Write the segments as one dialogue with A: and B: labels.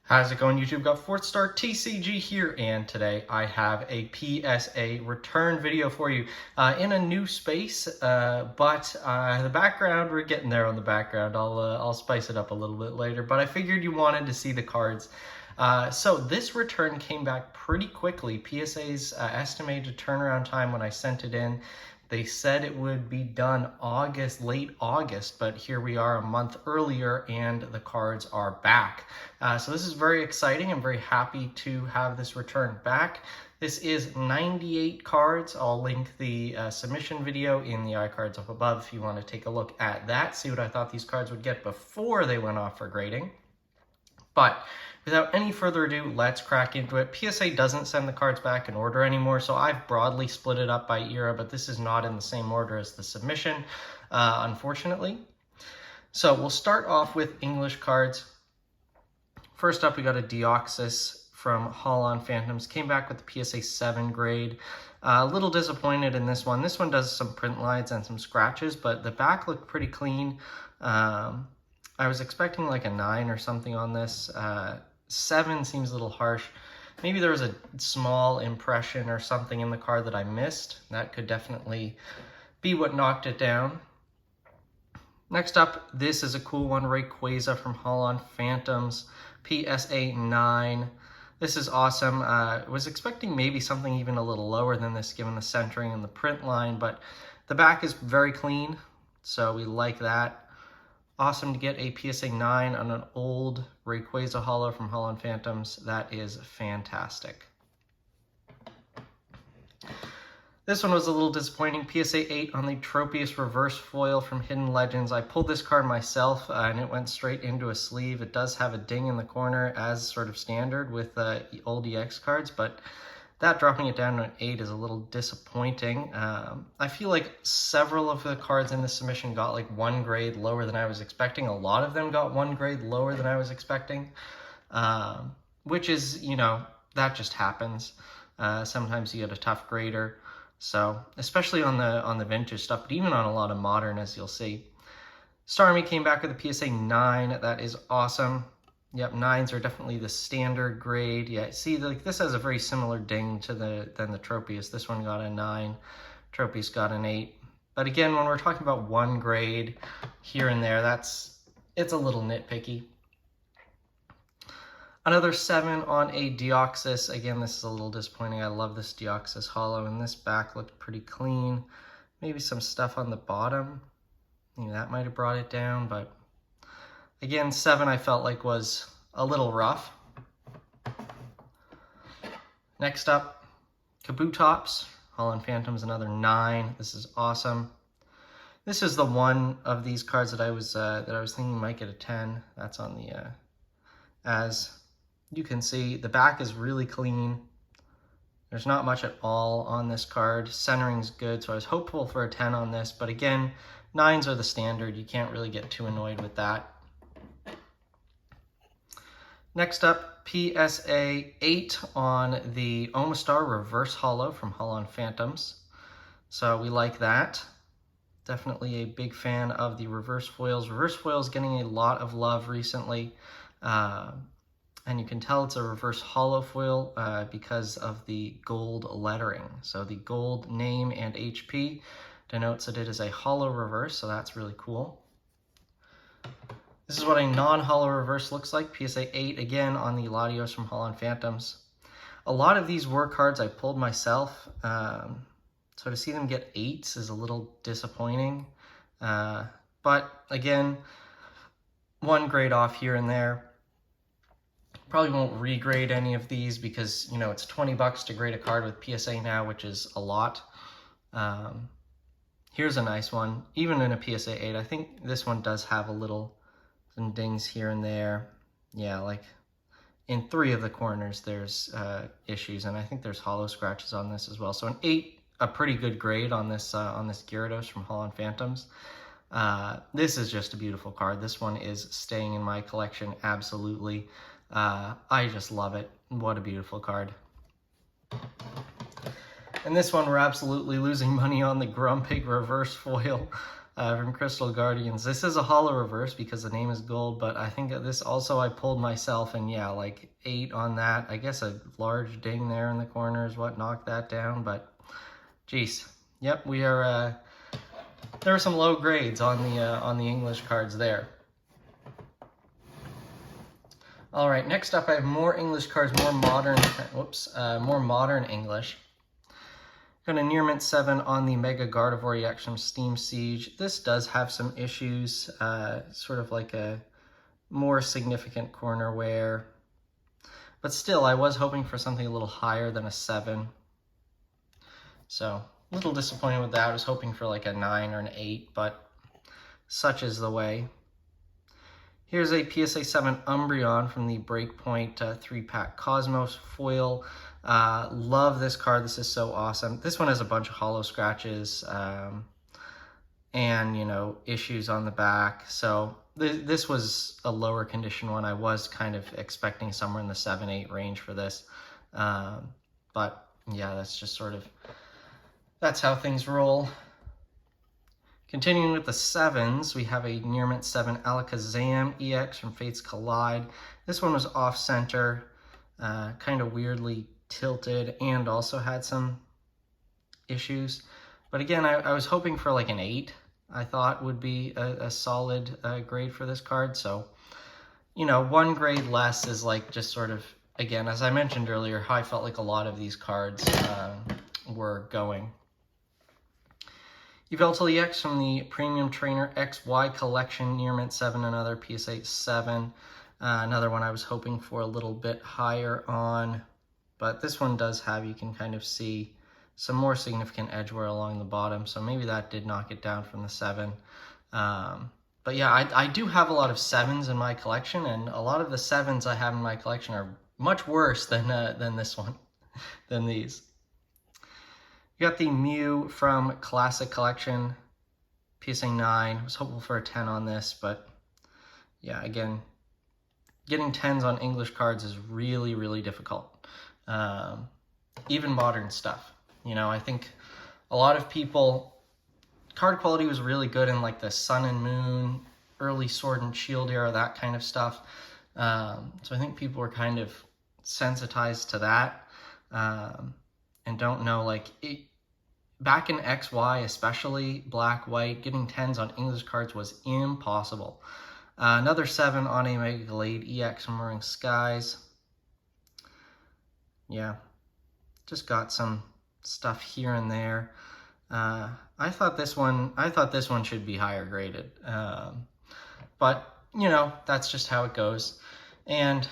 A: How's it going, YouTube? Got FourthStarTCG here, and today I have a PSA return video for you in a new space, but the background, we're getting there on the background. I'll spice it up a little bit later, but I figured you wanted to see the cards. So this return came back pretty quickly. PSA's estimated turnaround time when I sent it in, they said it would be done late August, but here we are a month earlier and the cards are back. So this is very exciting. I'm very happy to have this return back. This is 98 cards. I'll link the submission video in the iCards up above if you want to take a look at that, see what I thought these cards would get before they went off for grading. But without any further ado, let's crack into it. PSA doesn't send the cards back in order anymore, so I've broadly split it up by era, but this is not in the same order as the submission, unfortunately. So we'll start off with English cards. First up, we got a Deoxys from Holon Phantoms. Came back with the PSA 7 grade. A little disappointed in this one. This one does some print lines and some scratches, but the back looked pretty clean. I was expecting like a 9 or something on this. 7 seems a little harsh. Maybe there was a small impression or something in the card that I missed. That could definitely be what knocked it down. Next up, this is a cool one, Rayquaza from Holon Phantoms, PSA 9. This is awesome. I was expecting maybe something even a little lower than this given the centering and the print line, but the back is very clean, so we like that. Awesome to get a PSA 9 on an old Rayquaza holo from Holon Phantoms. That is fantastic. This one was a little disappointing. PSA 8 on the Tropius reverse foil from Hidden Legends. I pulled this card myself and it went straight into a sleeve. It does have a ding in the corner as sort of standard with old EX cards, but that dropping it down to an 8 is a little disappointing. I feel like several of the cards in this submission got like 1 grade lower than I was expecting. A lot of them got 1 grade lower than I was expecting, which is, you know, that just happens. Sometimes you get a tough grader. So, especially on the vintage stuff, but even on a lot of modern, as you'll see. Starmie came back with a PSA 9. That is awesome. Yep, 9s are definitely the standard grade. Yeah, see, like this has a very similar ding to than the Tropius. This one got a 9, Tropius got an 8. But again, when we're talking about 1 grade here and there, it's a little nitpicky. Another 7 on a Deoxys. Again, this is a little disappointing. I love this Deoxys holo, and this back looked pretty clean. Maybe some stuff on the bottom. Maybe that might have brought it down, but again, 7 I felt like was a little rough. Next up, Kabutops, Holon Phantoms, another 9. This is awesome. This is the one of these cards that I was thinking might get a 10. That's on the as you can see, the back is really clean. There's not much at all on this card. Centering's good, so I was hopeful for a 10 on this, but again, 9s are the standard. You can't really get too annoyed with that. Next up, PSA 8 on the Omastar reverse holo from Holon Phantoms. So we like that. Definitely a big fan of the reverse foils. Reverse foils getting a lot of love recently. And you can tell it's a reverse holo foil because of the gold lettering. So the gold name and HP denotes that it is a holo reverse, so that's really cool. This is what a non-holo reverse looks like. PSA 8 again on the Latios from Holon Phantoms. A lot of these were cards I pulled myself, so to see them get 8s is a little disappointing. But again, 1 grade off here and there. Probably won't regrade any of these because, you know, it's 20 bucks to grade a card with PSA now, which is a lot. Here's a nice one, even in a PSA 8. I think this one does have some dings here and there. Yeah, like in 3 of the corners there's issues, and I think there's holo scratches on this as well. So an 8, a pretty good grade on this Gyarados from Holon Phantoms. This is just a beautiful card. This one is staying in my collection, absolutely. I just love it. What a beautiful card. And this one we're absolutely losing money on, the Grumpig reverse foil. from Crystal Guardians. This is a holo reverse because the name is gold, but I think that this also I pulled myself, and yeah, like 8 on that. I guess a large ding there in the corner is what knocked that down, but geez. Yep, we are, there were some low grades on the English cards there. All right, next up I have more English cards, more modern English. Got a Near Mint 7 on the Mega Gardevoir EX from Steam Siege. This does have some issues, sort of like a more significant corner wear. But still, I was hoping for something a little higher than a 7. So, a little disappointed with that. I was hoping for like a 9 or an 8, but such is the way. Here's a PSA 7 Umbreon from the Breakpoint 3-pack Cosmos foil. Love this card. This is so awesome. This one has a bunch of hollow scratches and, you know, issues on the back. So this was a lower condition one. I was kind of expecting somewhere in the 7-8 range for this. But yeah, that's just sort of, that's how things roll. Continuing with the 7s, we have a Near Mint 7 Alakazam EX from Fates Collide. This one was off-center, kind of weirdly tilted, and also had some issues. But again, I was hoping for like an 8, I thought would be a solid grade for this card. So, you know, 1 grade less is like just sort of, again, as I mentioned earlier, how I felt like a lot of these cards were going. Yveltal EX from the Premium Trainer XY Collection, Near Mint 7, another PSA 7. Another one I was hoping for a little bit higher on, but this one does have, you can kind of see some more significant edge wear along the bottom, so maybe that did knock it down from the 7. But yeah, I do have a lot of 7s in my collection, and a lot of the 7s I have in my collection are much worse than this one, than these. You got the Mew from Classic Collection, PSA 9. I was hopeful for a 10 on this, but yeah, again, getting 10s on English cards is really, really difficult. Even modern stuff. You know, I think a lot of people, card quality was really good in like the Sun and Moon, early Sword and Shield era, that kind of stuff. So I think people were kind of sensitized to that. And don't know, like, back in XY, especially black, white, getting 10s on English cards was impossible. Another 7 on a Mega Glade EX from Roaring Skies. Yeah, just got some stuff here and there. I thought this one should be higher graded. But, you know, that's just how it goes. And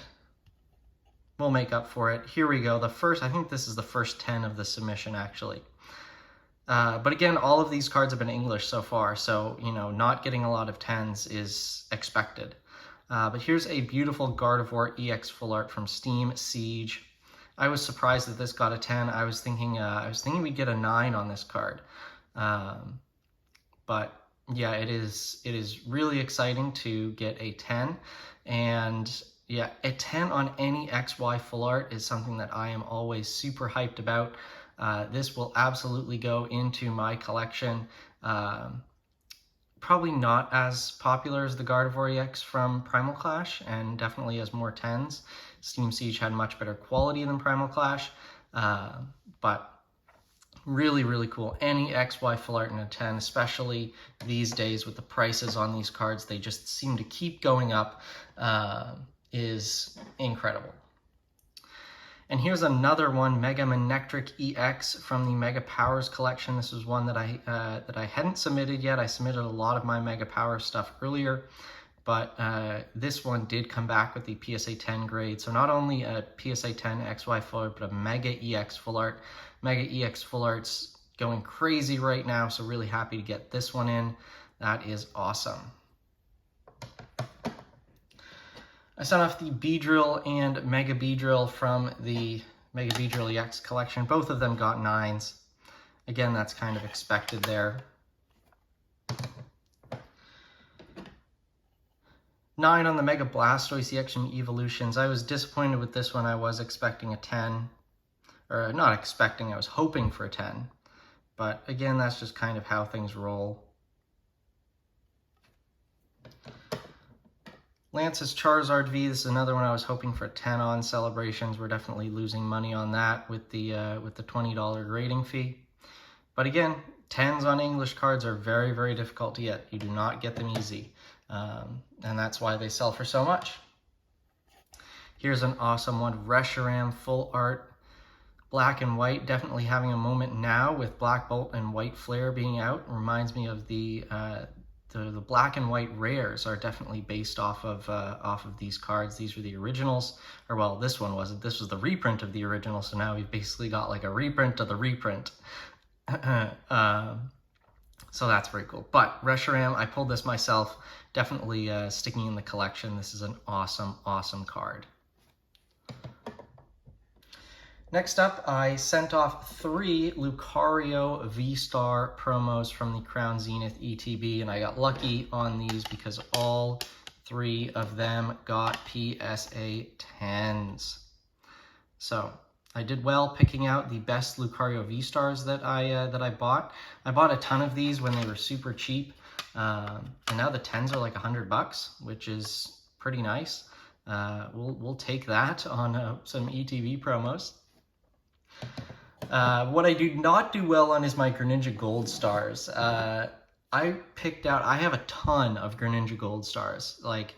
A: we'll make up for it. Here we go. I think this is the first 10 of the submission, actually. But again, all of these cards have been English so far, so, you know, not getting a lot of 10s is expected. But here's a beautiful Gardevoir EX full art from Steam Siege. I was surprised that this got a 10. I was thinking we'd get a 9 on this card. But yeah, it is really exciting to get a 10, and yeah, a 10 on any XY full art is something that I am always super hyped about. This will absolutely go into my collection. Probably not as popular as the Gardevoir EX from Primal Clash, and definitely has more 10s. Steam Siege had much better quality than Primal Clash, but really, really cool. Any XY full art in a 10, especially these days with the prices on these cards, they just seem to keep going up, is incredible. And here's another one, Mega Manectric EX from the Mega Powers collection. This was one that I hadn't submitted yet. I submitted a lot of my Mega Power stuff earlier, but this one did come back with the PSA 10 grade. So not only a PSA 10 XY full art, but a Mega EX full art. Mega EX full art's going crazy right now, so really happy to get this one in. That is awesome. I sent off the Beedrill and Mega Beedrill from the Mega Beedrill EX collection. Both of them got 9s. Again, that's kind of expected there. 9 on the Mega Blastoise EX from Evolutions. I was disappointed with this one. I was expecting a 10. Or not expecting, I was hoping for a 10. But again, that's just kind of how things roll. Lance's Charizard V, this is another one I was hoping for 10 on. Celebrations, we're definitely losing money on that with the $20 grading fee. But again, 10s on English cards are very, very difficult to get. You do not get them easy. And that's why they sell for so much. Here's an awesome one, Reshiram Full Art. Black and white, definitely having a moment now with Black Bolt and White Flare being out. Reminds me of the black and white rares are definitely based off of these cards. These were the originals, or well, this one wasn't. This was the reprint of the original, so now we've basically got like a reprint of the reprint. So that's very cool. But Reshiram, I pulled this myself, definitely sticking in the collection. This is an awesome, awesome card. Next up, I sent off 3 Lucario V-Star promos from the Crown Zenith ETB, and I got lucky on these because all 3 of them got PSA 10s. So I did well picking out the best Lucario V-Stars that I bought. I bought a ton of these when they were super cheap, and now the 10s are like $100, which is pretty nice. We'll take that on some ETB promos. What I do not do well on is my Greninja Gold Stars. I have a ton of Greninja Gold Stars. Like,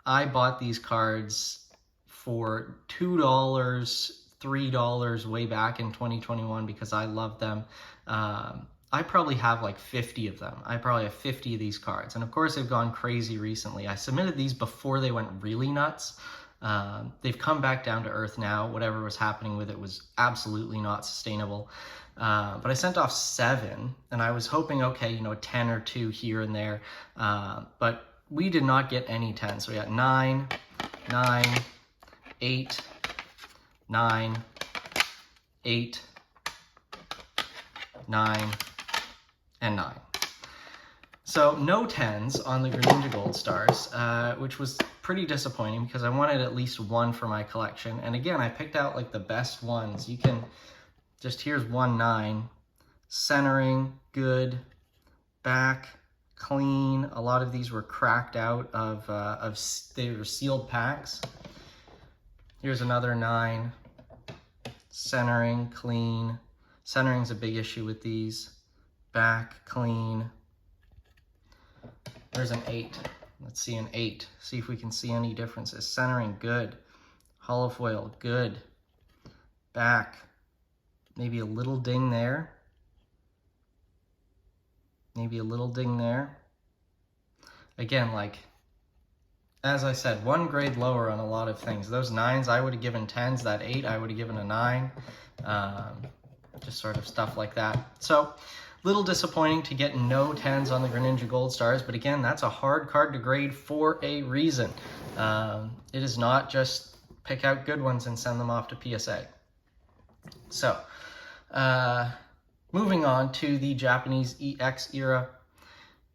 A: I bought these cards for $2, $3 way back in 2021 because I love them. I probably have like 50 of them. I probably have 50 of these cards. And of course, they've gone crazy recently. I submitted these before they went really nuts. They've come back down to earth now. Whatever was happening with it was absolutely not sustainable. But I sent off 7, and I was hoping, okay, you know, 10 or 2 here and there. But we did not get any 10. So we got 9, 9, 8, 9, 8, 9, and 9. So no 10s on the Greninja Gold Stars, which was pretty disappointing because I wanted at least 1 for my collection. And again, I picked out like the best ones. You can just, here's 1 9, centering, good, back, clean. A lot of these were cracked out they were sealed packs. Here's another 9, centering, clean. Centering's a big issue with these. Back, clean. There's an 8. Let's see an 8. See if we can see any differences. Centering, good. Hollow foil, good. Back, maybe a little ding there. Maybe a little ding there. Again, like, as I said, 1 grade lower on a lot of things. Those 9s, I would have given 10s. That 8, I would have given a 9. Just sort of stuff like that. So, little disappointing to get no 10s on the Greninja Gold Stars, but again, that's a hard card to grade for a reason. It is not just pick out good ones and send them off to PSA. So, moving on to the Japanese EX era.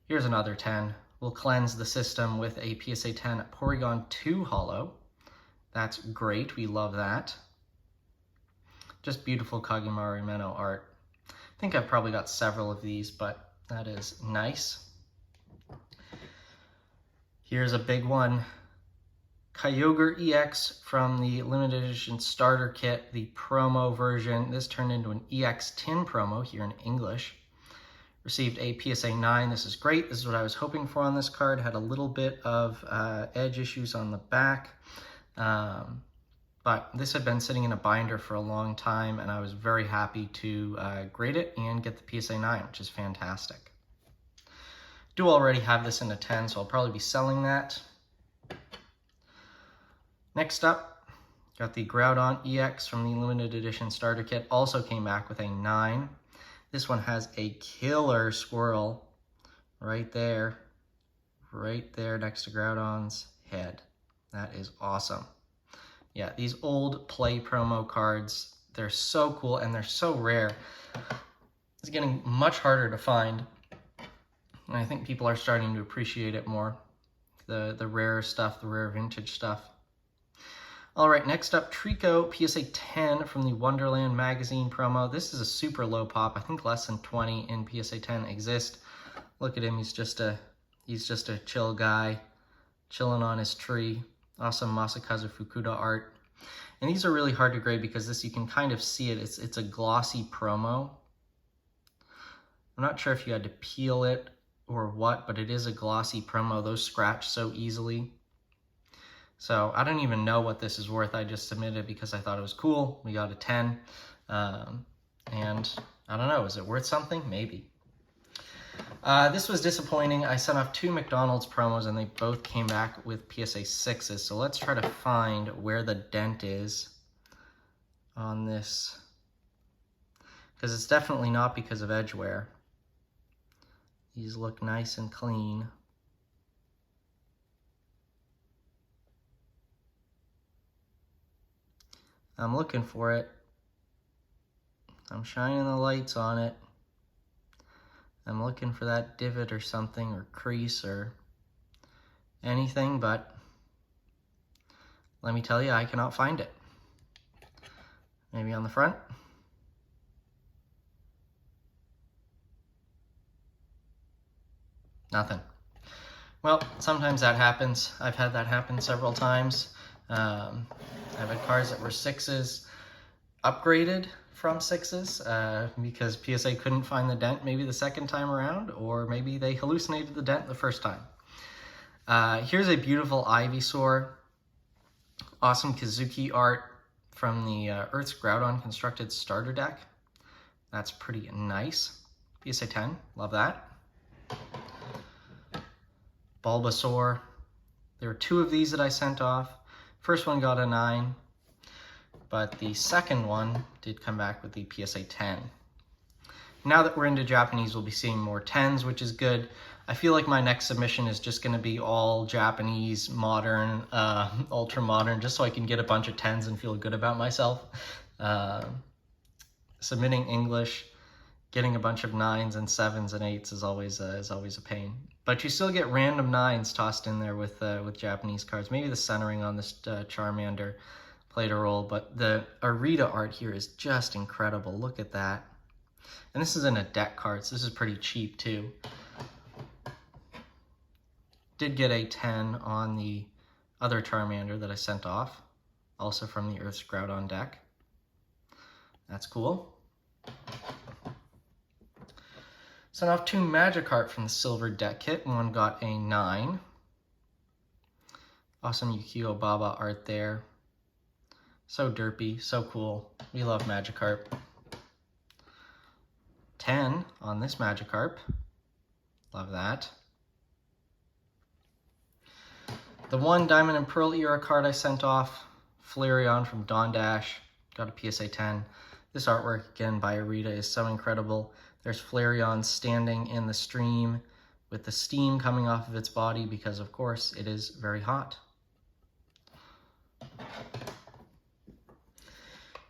A: Here's another 10. We'll cleanse the system with a PSA 10 Porygon 2 Holo. That's great, we love that. Just beautiful Kagemaru Meno art. I think I've probably got several of these, but that is nice. Here's a big one. Kyogre EX from the limited edition starter kit, the promo version. This turned into an EX tin promo here in English. Received a PSA 9. This is great. This is what I was hoping for on this card. Had a little bit of edge issues on the back. But this had been sitting in a binder for a long time, and I was very happy to grade it and get the PSA 9, which is fantastic. Do already have this in a 10, so I'll probably be selling that. Next up, got the Groudon EX from the limited edition starter kit. Also came back with a 9. This one has a killer swirl right there next to Groudon's head. That is awesome. Yeah, these old play promo cards, they're so cool and they're so rare. It's getting much harder to find. And I think people are starting to appreciate it more. The rare stuff, the rare vintage stuff. All right, next up, Trico PSA 10 from the Wonderland magazine promo. This is a super low pop. I think less than 20 in PSA 10 exist. Look at him, he's just a chill guy. chilling on his tree. Awesome Masakazu Fukuda art. And these are really hard to grade because this, you can kind of see it. It's a glossy promo. I'm not sure if you had to peel it or what, but it is a glossy promo. Those scratch so easily. So I don't even know what this is worth. I just submitted it because I thought it was cool. We got a 10. And I don't know, is it worth something? Maybe. This was disappointing. I sent off 2 McDonald's promos and they both came back with PSA 6s. So let's try to find where the dent is on this. Because it's definitely not because of edge wear. These look nice and clean. I'm looking for it. I'm shining the lights on it. I'm looking for that divot or something, or crease or anything, but let me tell you, I cannot find it. Maybe on the front? Nothing. Well, sometimes that happens. I've had that happen several times. I've had cards that were 6s upgraded from 6s because PSA couldn't find the dent maybe the second time around, or maybe they hallucinated the dent the first time. Here's a beautiful Ivysaur. Awesome Kazuki art from the Earth's Groudon constructed starter deck. That's pretty nice. PSA 10, love that. Bulbasaur. There were 2 of these that I sent off. First one got a 9, but the second one did come back with the PSA 10. Now that we're into Japanese, we'll be seeing more 10s, which is good. I feel like my next submission is just going to be all Japanese, modern, ultra modern, just so I can get a bunch of 10s and feel good about myself. Submitting English, getting a bunch of 9s and 7s and 8s is always a pain. But you still get random 9s tossed in there with Japanese cards. Maybe the centering on this Charmander played a role, but the Arita art here is just incredible. Look at that. And this is in a deck card, so this is pretty cheap too. Did get a 10 on the other Charmander that I sent off, also from the Earth's Groudon deck. That's cool. Sent off 2 Magikarp from the Silver deck kit. One got a 9. Awesome Yukio Baba art there. So derpy, so cool. We love Magikarp. 10 on this Magikarp. Love that. The 1 Diamond and Pearl era card I sent off, Flareon from Dawn Dash, got a PSA 10. This artwork, again, by Arita, is so incredible. There's Flareon standing in the stream with the steam coming off of its body because, of course, it is very hot.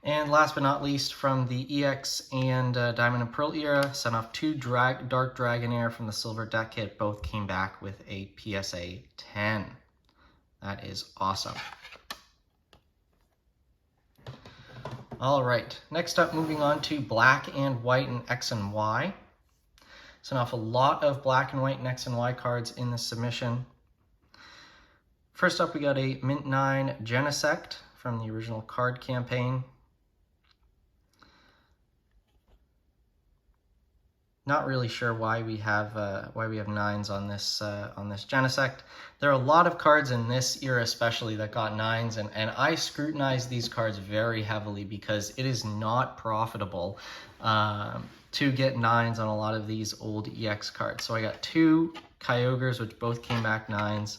A: And last but not least, from the EX and Diamond and Pearl era, sent off 2 Dark Dragonair from the Silver deck kit. Both came back with a PSA 10. That is awesome. All right, next up, moving on to Black and White and X and Y. Sent off a lot of Black and White and X and Y cards in this submission. First up, we got a Mint 9 Genesect from the original card campaign. Not really sure why we have 9s on this Genesect. There are a lot of cards in this era especially that got 9s, and I scrutinized these cards very heavily because it is not profitable to get 9s on a lot of these old EX cards. So I got 2 Kyogres, which both came back 9s.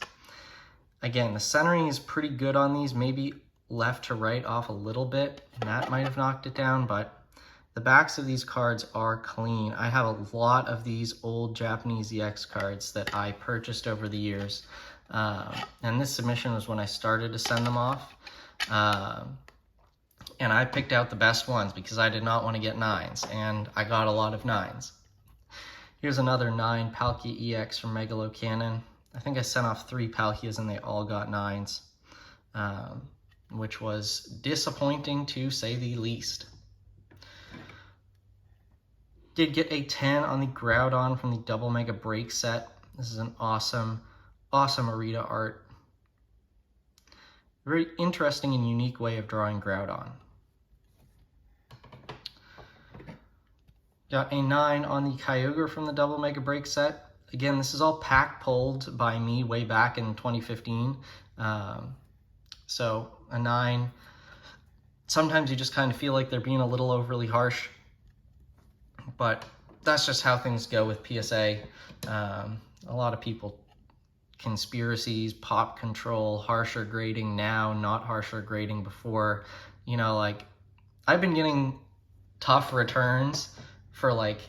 A: Again, the centering is pretty good on these, maybe left to right off a little bit. That might have knocked it down, but the backs of these cards are clean. I have a lot of these old Japanese EX cards that I purchased over the years. And this submission was when I started to send them off. And I picked out the best ones because I did not want to get 9s. And I got a lot of 9s. Here's another 9 Palkia EX from Megalo Cannon. I think I sent off 3 Palkias and they all got 9s. Which was disappointing to say the least. Did get a 10 on the Groudon from the Double Mega Break set. This is an awesome, awesome Arita art. Very interesting and unique way of drawing Groudon. Got a 9 on the Kyogre from the Double Mega Break set. Again, this is all pack pulled by me way back in 2015. So a 9. Sometimes you just kind of feel like they're being a little overly harsh, but that's just how things go with PSA. A lot of people, conspiracies, pop control, harsher grading now, not harsher grading before. You know, like, I've been getting tough returns for like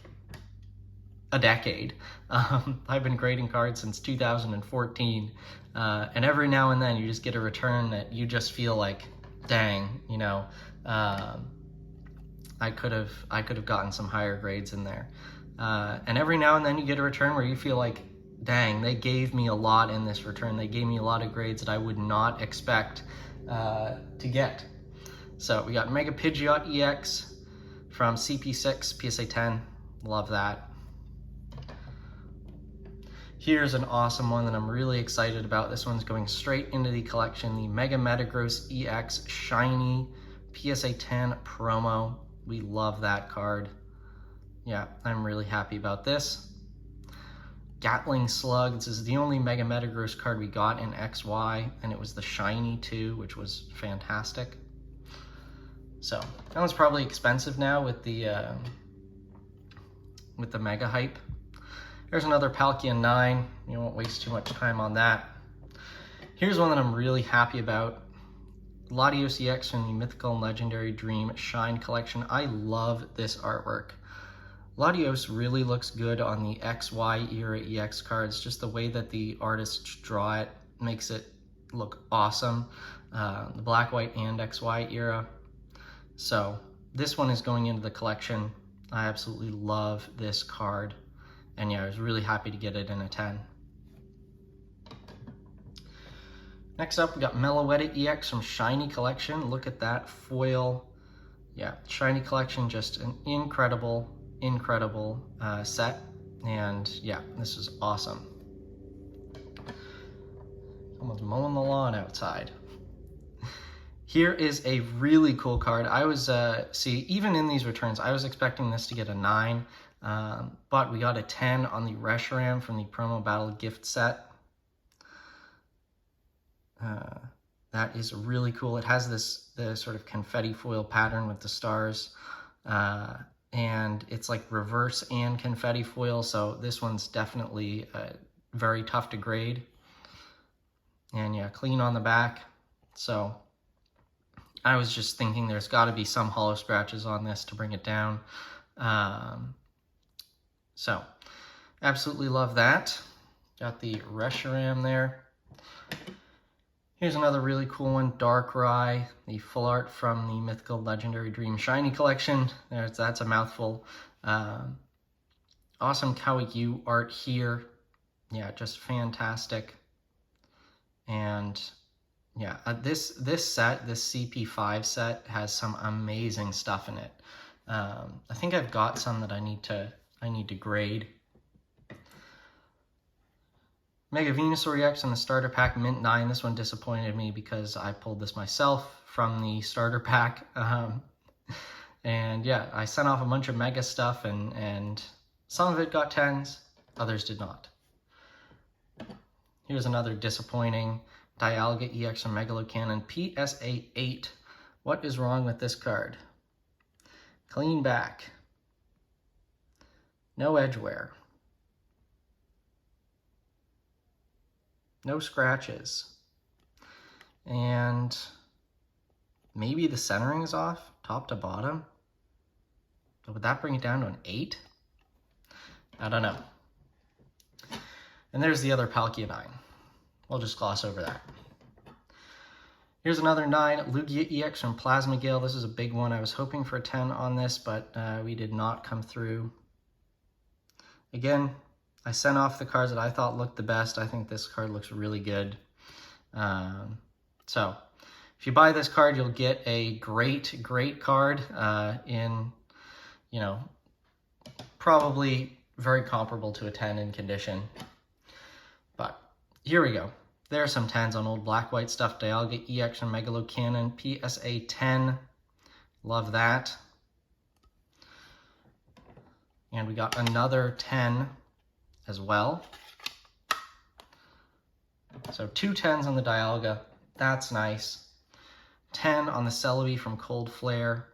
A: a decade. I've been grading cards since 2014, and every now and then you just get a return that you just feel like, dang, you know, I could have gotten some higher grades in there. And every now and then you get a return where you feel like, dang, they gave me a lot in this return. They gave me a lot of grades that I would not expect to get. So we got Mega Pidgeot EX from CP6, PSA 10. Love that. Here's an awesome one that I'm really excited about. This one's going straight into the collection, the Mega Metagross EX Shiny PSA 10 promo. We love that card. Yeah, I'm really happy about this. Gatling Slug. This is the only Mega Metagross card we got in XY, and it was the Shiny too, which was fantastic. So that one's probably expensive now with the Mega Hype. There's another Palkia 9. You won't waste too much time on that. Here's one that I'm really happy about. Latios EX from the Mythical and Legendary Dream Shine Collection. I love this artwork. Latios really looks good on the XY era EX cards. Just the way that the artists draw it makes it look awesome. The Black, White, and XY era. So this one is going into the collection. I absolutely love this card. And yeah, I was really happy to get it in a 10. Next up, we got Meloetta EX from Shiny Collection. Look at that foil. Yeah, Shiny Collection, just an incredible set. And yeah, this is awesome. Someone's mowing the lawn outside. Here is a really cool card. I was, even in these returns, I was expecting this to get a 9, but we got a 10 on the Reshiram from the Promo Battle gift set. That is really cool. It has the sort of confetti foil pattern with the stars, and it's like reverse and confetti foil, so this one's definitely very tough to grade. And yeah, clean on the back. So I was just thinking there's got to be some hollow scratches on this to bring it down. So absolutely love that. Got the Reshiram there. Here's another really cool one, Darkrai, the full art from the Mythical Legendary Dream Shiny Collection. That's a mouthful. Awesome Kawaii art here. Yeah, just fantastic. And yeah, this set, this CP5 set, has some amazing stuff in it. I think I've got some that I need to grade. Mega Venusaur EX in the starter pack, Mint 9. This one disappointed me because I pulled this myself from the starter pack. And yeah, I sent off a bunch of Mega stuff, and some of it got 10s, others did not. Here's another disappointing Dialga EX from Megalocannon, PSA 8. What is wrong with this card? Clean back. No edge wear. No scratches. And maybe the centering is off, top to bottom. But would that bring it down to an 8? I don't know. And there's the other Palkia 9. We'll just gloss over that. Here's another 9, Lugia EX from Plasma Gale. This is a big one. I was hoping for a 10 on this, but we did not come through. Again, I sent off the cards that I thought looked the best. I think this card looks really good. So if you buy this card, you'll get a great card in, you know, probably very comparable to a 10 in condition. But here we go. There are some 10s on old black-white stuff. Dialga EX from Megalocannon, PSA 10. Love that. And we got another 10 as well. So 2 10s on the Dialga. That's nice. 10 on the Celebi from Cold Flare.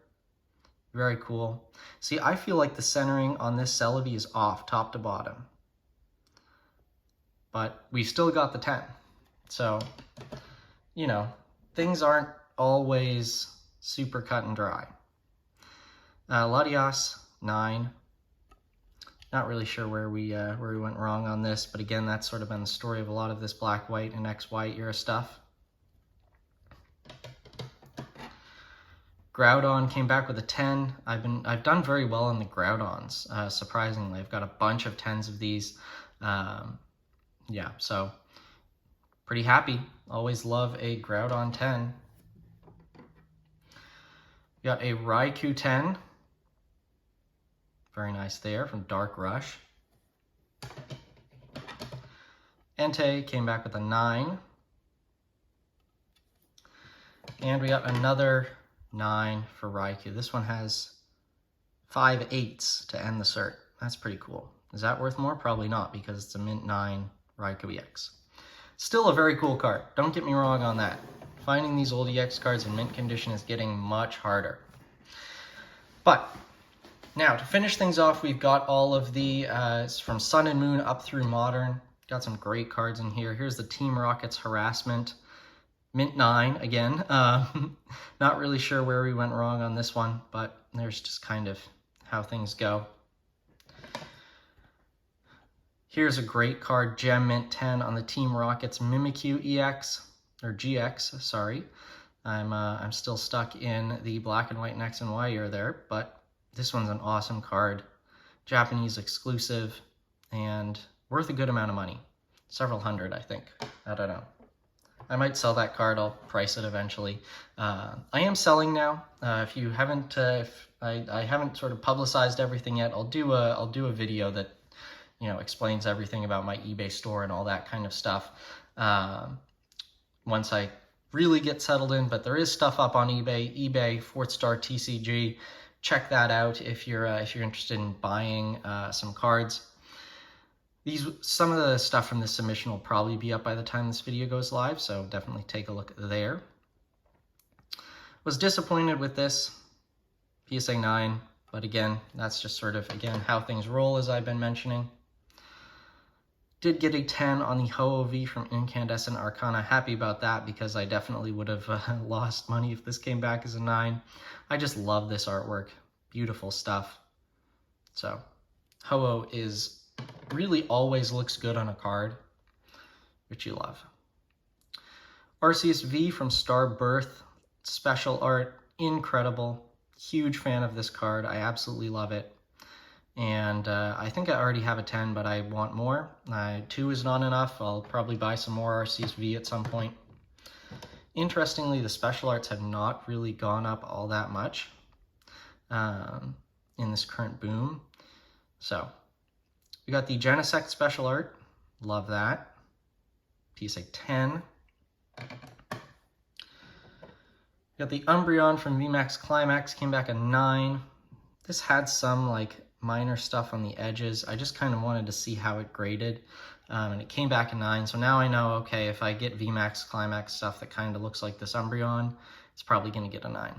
A: Very cool. See, I feel like the centering on this Celebi is off top to bottom. But we still got the 10. So, you know, things aren't always super cut and dry. Latias, 9. Not really sure where we went wrong on this, but again, that's sort of been the story of a lot of this black, white, and XY era stuff. Groudon came back with a 10. I've done very well on the Groudons, surprisingly. I've got a bunch of 10s of these. Yeah, so pretty happy. Always love a Groudon 10. We got a Raikou 10. Very nice there from Dark Rush. Entei came back with a 9. And we got another 9 for Raikou. This one has 5 8s to end the cert. That's pretty cool. Is that worth more? Probably not, because it's a mint 9 Raikou EX. Still a very cool card. Don't get me wrong on that. Finding these old EX cards in mint condition is getting much harder. But now, to finish things off, we've got all of the, from Sun and Moon up through Modern. Got some great cards in here. Here's the Team Rocket's Harassment. Mint 9, again. Not really sure where we went wrong on this one, but there's just kind of how things go. Here's a great card, Gem Mint 10 on the Team Rocket's Mimikyu EX, or GX, sorry. I'm still stuck in the black and white and X and Y era there, but this one's an awesome card, Japanese exclusive, and worth a good amount of money. Several hundred, I think. I don't know. I might sell that card. I'll price it eventually. I am selling now. If you haven't, I haven't sort of publicized everything yet. I'll do a video that, you know, explains everything about my eBay store and all that kind of stuff. Once I really get settled in, but there is stuff up on eBay, FourthStarTCG. Check that out if you're interested in buying some cards. Some of the stuff from this submission will probably be up by the time this video goes live, so definitely take a look there. Was disappointed with this PSA 9, but again, that's just sort of, again, how things roll, as I've been mentioning. Did get a 10 on the Ho-Oh-V from Incandescent Arcana. Happy about that, because I definitely would have lost money if this came back as a 9. I just love this artwork. Beautiful stuff. So, Ho-Oh is really always looks good on a card, which you love. Arceus V from Star Birth. Special art. Incredible. Huge fan of this card. I absolutely love it. And I think I already have a 10, but I want more. 2 is not enough. I'll probably buy some more Arceus V at some point. Interestingly, the special arts have not really gone up all that much in this current boom. So, we got the Genesect special art. Love that. PSA 10. We got the Umbreon from VMAX Climax. Came back a 9. This had some, like, minor stuff on the edges. I just kind of wanted to see how it graded, and it came back a 9. So now I know, okay, if I get VMAX Climax stuff that kind of looks like this Umbreon, it's probably going to get a 9.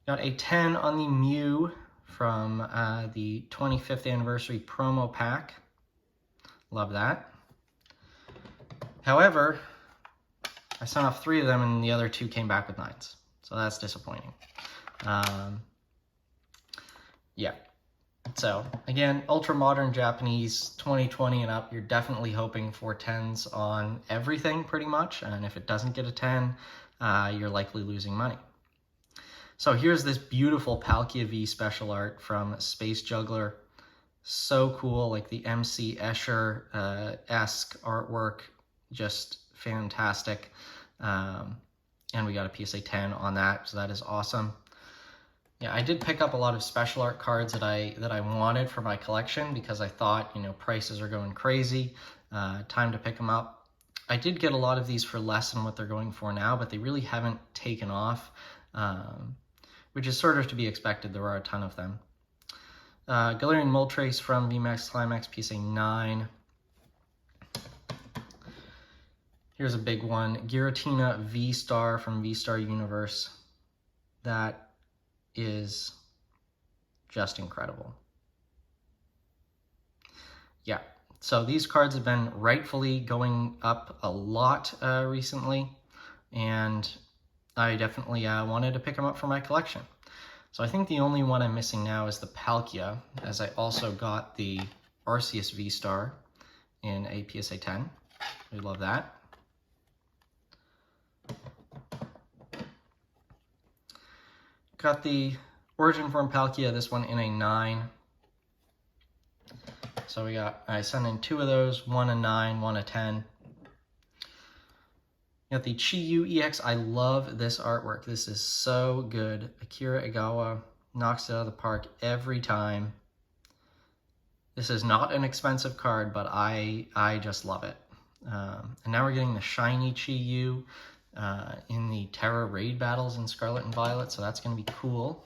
A: Got a 10 on the Mew from the 25th anniversary promo pack. Love that. However, I sent off 3 of them and the other 2 came back with 9s. So that's disappointing. Yeah. So again, ultra modern Japanese 2020 and up, you're definitely hoping for 10s on everything pretty much. And if it doesn't get a 10, you're likely losing money. So here's this beautiful Palkia V special art from Space Juggler. So cool, like the MC Escher-esque artwork, just fantastic. And we got a PSA 10 on that, so that is awesome. yeah, I did pick up a lot of special art cards that I wanted for my collection because I thought, you know, prices are going crazy. Time to pick them up. I did get a lot of these for less than what they're going for now, but they really haven't taken off, which is sort of to be expected. There are a ton of them. Galarian Moltres from VMAX Climax PSA 9. Here's a big one. Giratina V-Star from V-Star Universe. That is just incredible. Yeah, so these cards have been rightfully going up a lot recently, and I definitely wanted to pick them up for my collection. So I think the only one I'm missing now is the Palkia, as I also got the Arceus V-Star in a PSA 10. We love that. Got the Origin Form Palkia, this one in a 9. So I sent in 2 of those, one a 9, one a 10. Got the Chi-Yu EX. I love this artwork. This is so good. Akira Egawa knocks it out of the park every time. This is not an expensive card, but I just love it. And now we're getting the shiny Chi-Yu in the Terra Raid battles in Scarlet and Violet, so that's going to be cool.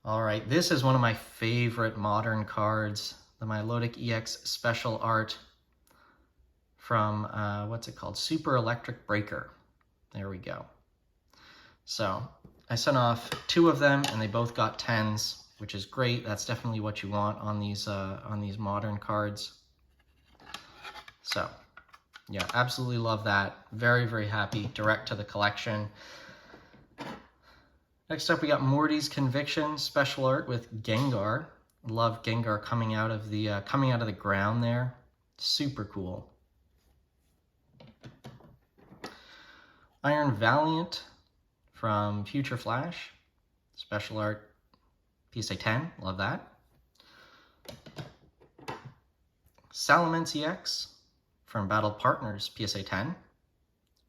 A: All right, this is one of my favorite modern cards, the Milotic EX Special Art from, what's it called? Super Electric Breaker. There we go. So I sent off 2 of them, and they both got 10s, which is great. That's definitely what you want on these modern cards. So yeah, absolutely love that. Very, very happy. Direct to the collection. Next up, we got Morty's Conviction Special Art with Gengar. Love Gengar coming out of the ground there. Super cool. Iron Valiant from Future Flash. Special Art PSA 10. Love that. Salamence EX from Battle Partners PSA 10.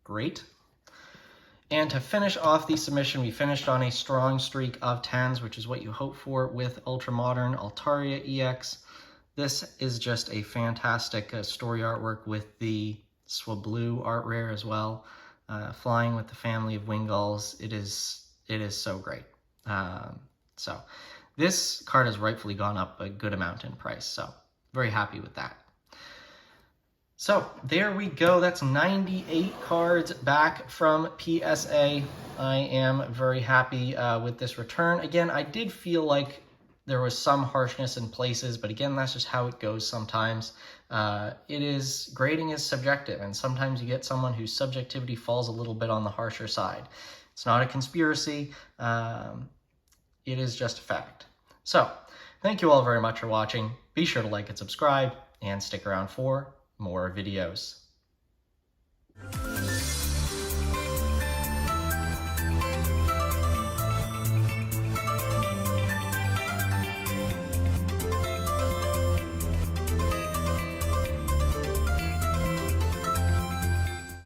A: Great. And to finish off the submission, we finished on a strong streak of 10s, which is what you hope for with Ultra Modern Altaria EX. This is just a fantastic story artwork with the Swablu art rare as well. Flying with the family of Wingulls. It is so great. So this card has rightfully gone up a good amount in price, so very happy with that. So there we go. That's 98 cards back from PSA. I am very happy with this return. Again, I did feel like there was some harshness in places, but again, that's just how it goes sometimes. Grading is subjective, and sometimes you get someone whose subjectivity falls a little bit on the harsher side. It's not a conspiracy. It is just a fact. So thank you all very much for watching. Be sure to like and subscribe, and stick around for more videos.